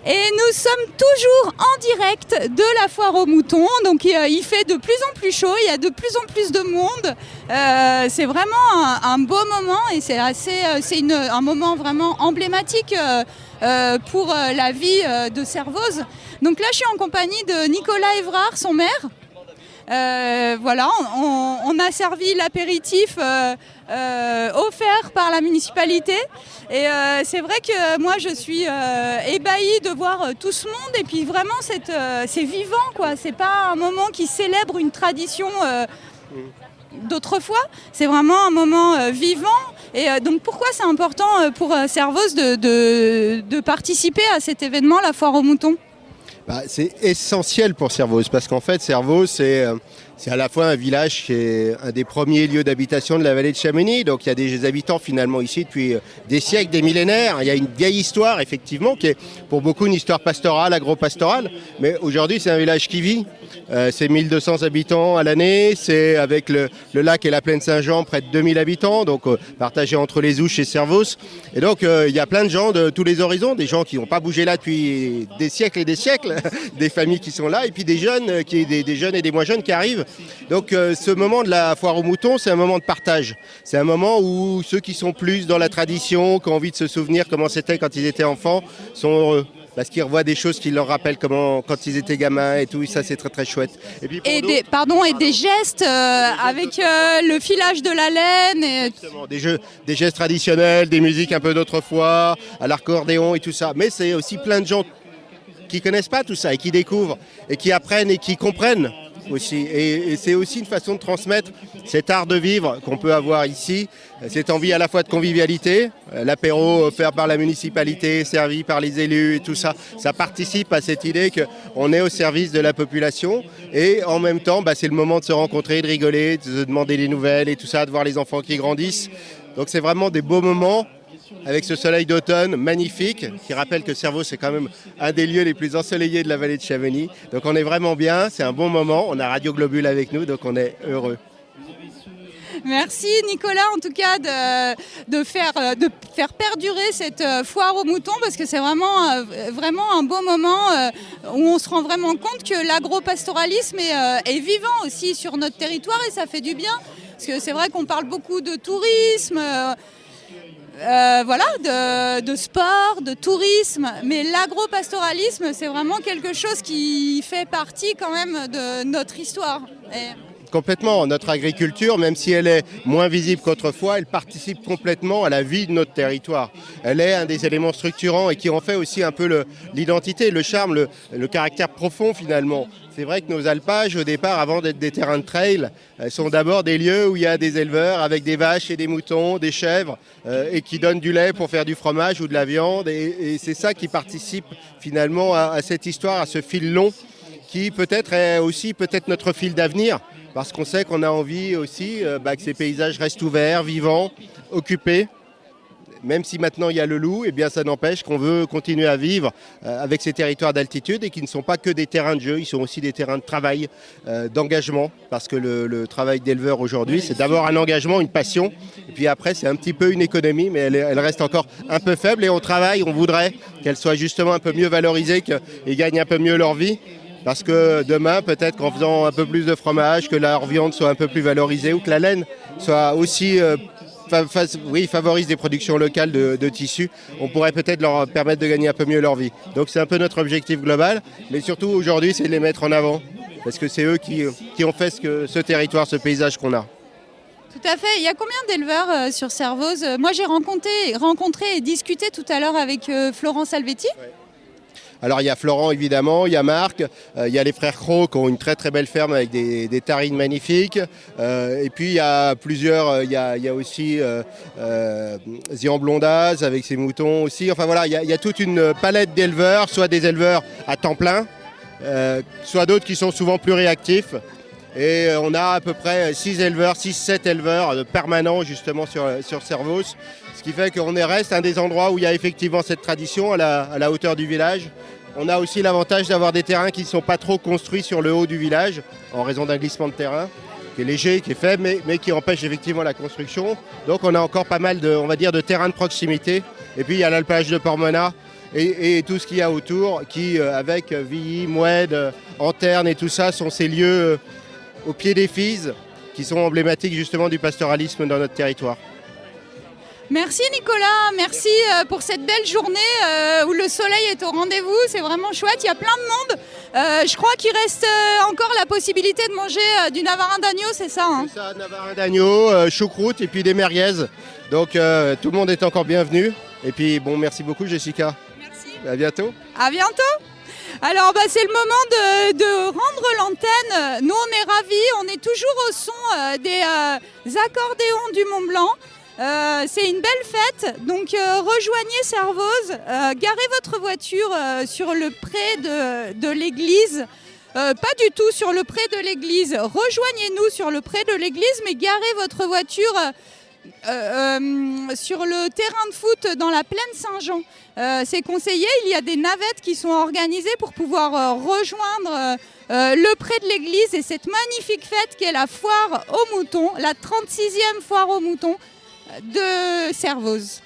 Et nous sommes toujours en direct de la foire aux moutons, donc il fait de plus en plus chaud, il y a de plus en plus de monde. C'est vraiment un beau moment et c'est un moment vraiment emblématique pour la vie de Servoz. Donc là je suis en compagnie de Nicolas Évrard, son maire. Voilà, on a servi l'apéritif offert par la municipalité et c'est vrai que moi je suis ébahie de voir tout ce monde et puis vraiment c'est vivant quoi, c'est pas un moment qui célèbre une tradition d'autrefois, c'est vraiment un moment vivant et donc pourquoi c'est important pour Servoz de participer à cet événement, la foire aux moutons ? C'est essentiel pour Servoz parce qu'en fait Servoz c'est à la fois un village qui est un des premiers lieux d'habitation de la vallée de Chamonix, donc il y a des habitants finalement ici depuis des siècles, des millénaires. Il y a une vieille histoire effectivement qui est pour beaucoup une histoire pastorale, agro-pastorale, mais aujourd'hui c'est un village qui vit. C'est 1200 habitants à l'année, c'est avec le lac et la plaine Saint-Jean près de 2000 habitants, donc partagés entre les Ouches et Servoz. Et donc il y a plein de gens de tous les horizons, des gens qui n'ont pas bougé là depuis des siècles et des siècles, des familles qui sont là, et puis des jeunes, des jeunes et des moins jeunes qui arrivent. Donc ce moment de la foire aux moutons, c'est un moment de partage. C'est un moment où ceux qui sont plus dans la tradition, qui ont envie de se souvenir comment c'était quand ils étaient enfants, sont heureux. Parce qu'ils revoient des choses qui leur rappellent comment quand ils étaient gamins et tout, et ça c'est très très chouette. Et, puis des gestes avec le filage de la laine. Des gestes traditionnels, des musiques un peu d'autrefois, à l'accordéon et tout ça. Mais c'est aussi plein de gens qui connaissent pas tout ça et qui découvrent et qui apprennent et qui comprennent aussi. Et c'est aussi une façon de transmettre cet art de vivre qu'on peut avoir ici, cette envie à la fois de convivialité, l'apéro offert par la municipalité, servi par les élus et tout ça, ça participe à cette idée qu'on est au service de la population et en même temps c'est le moment de se rencontrer, de rigoler, de se demander des nouvelles et tout ça, de voir les enfants qui grandissent. Donc c'est vraiment des beaux moments avec ce soleil d'automne magnifique qui rappelle que Servoz c'est quand même un des lieux les plus ensoleillés de la vallée de Chamonix. Donc on est vraiment bien, c'est un bon moment, on a Radio Globule avec nous, donc on est heureux. Merci Nicolas en tout cas de faire perdurer cette foire aux moutons parce que c'est vraiment un beau moment où on se rend vraiment compte que l'agro-pastoralisme est vivant aussi sur notre territoire et ça fait du bien parce que c'est vrai qu'on parle beaucoup de tourisme, de sport, de tourisme, mais l'agro-pastoralisme c'est vraiment quelque chose qui fait partie quand même de notre histoire. Complètement, notre agriculture, même si elle est moins visible qu'autrefois, elle participe complètement à la vie de notre territoire. Elle est un des éléments structurants et qui en fait aussi un peu l'identité, le charme, le caractère profond finalement. C'est vrai que nos alpages, au départ, avant d'être des terrains de trail, sont d'abord des lieux où il y a des éleveurs avec des vaches et des moutons, des chèvres, et qui donnent du lait pour faire du fromage ou de la viande. Et c'est ça qui participe finalement à cette histoire, à ce fil long, qui peut-être est aussi notre fil d'avenir. Parce qu'on sait qu'on a envie aussi que ces paysages restent ouverts, vivants, occupés. Même si maintenant il y a le loup, eh bien ça n'empêche qu'on veut continuer à vivre avec ces territoires d'altitude et qui ne sont pas que des terrains de jeu, ils sont aussi des terrains de travail, d'engagement. Parce que le travail d'éleveur aujourd'hui, c'est d'abord un engagement, une passion. Et puis après, c'est un petit peu une économie, mais elle reste encore un peu faible. Et on travaille, on voudrait qu'elle soit justement un peu mieux valorisée et gagne un peu mieux leur vie. Parce que demain, peut-être qu'en faisant un peu plus de fromage, que leur viande soit un peu plus valorisée ou que la laine soit aussi favorise des productions locales de tissus, on pourrait peut-être leur permettre de gagner un peu mieux leur vie. Donc c'est un peu notre objectif global, mais surtout aujourd'hui, c'est de les mettre en avant. Parce que c'est eux qui ont fait ce territoire, ce paysage qu'on a. Tout à fait. Il y a combien d'éleveurs sur Servoz ? Moi, j'ai rencontré et discuté tout à l'heure avec Florence Alvetti. Ouais. Alors il y a Florent évidemment, il y a Marc, il y a les frères Cros qui ont une très très belle ferme avec des tarines magnifiques. Et puis il y a plusieurs, il y a aussi Zian Blondaz avec ses moutons aussi. Enfin voilà, il y a toute une palette d'éleveurs, soit des éleveurs à temps plein, soit d'autres qui sont souvent plus réactifs. Et on a à peu près 6-7 éleveurs permanents justement sur Servoz. Ce qui fait qu'on reste un des endroits où il y a effectivement cette tradition à la hauteur du village. On a aussi l'avantage d'avoir des terrains qui ne sont pas trop construits sur le haut du village en raison d'un glissement de terrain qui est léger, qui est faible, mais qui empêche effectivement la construction. Donc on a encore pas mal de terrains de proximité. Et puis il y a l'alpage de Pormona et tout ce qu'il y a autour, qui avec Villy, Moued, Anterne et tout ça sont ces lieux au pied des Fises qui sont emblématiques justement du pastoralisme dans notre territoire. Merci Nicolas, merci pour cette belle journée où le soleil est au rendez-vous, c'est vraiment chouette, il y a plein de monde. Je crois qu'il reste encore la possibilité de manger du navarin d'agneau, c'est ça hein? C'est ça, navarin d'agneau, choucroute et puis des merguez. Donc tout le monde est encore bienvenu. Et puis bon, merci beaucoup Jessica. Merci. À bientôt. À bientôt. Alors c'est le moment de rendre l'antenne. Nous on est ravis, on est toujours au son des accordéons du Mont Blanc. C'est une belle fête, donc rejoignez Servoz, garez votre voiture sur le pré de l'église, pas du tout sur le pré de l'église, rejoignez-nous sur le pré de l'église, mais garez votre voiture sur le terrain de foot dans la plaine Saint-Jean. C'est conseillé, il y a des navettes qui sont organisées pour pouvoir rejoindre le pré de l'église et cette magnifique fête qui est la foire aux moutons, la 36e foire aux moutons de Servoz.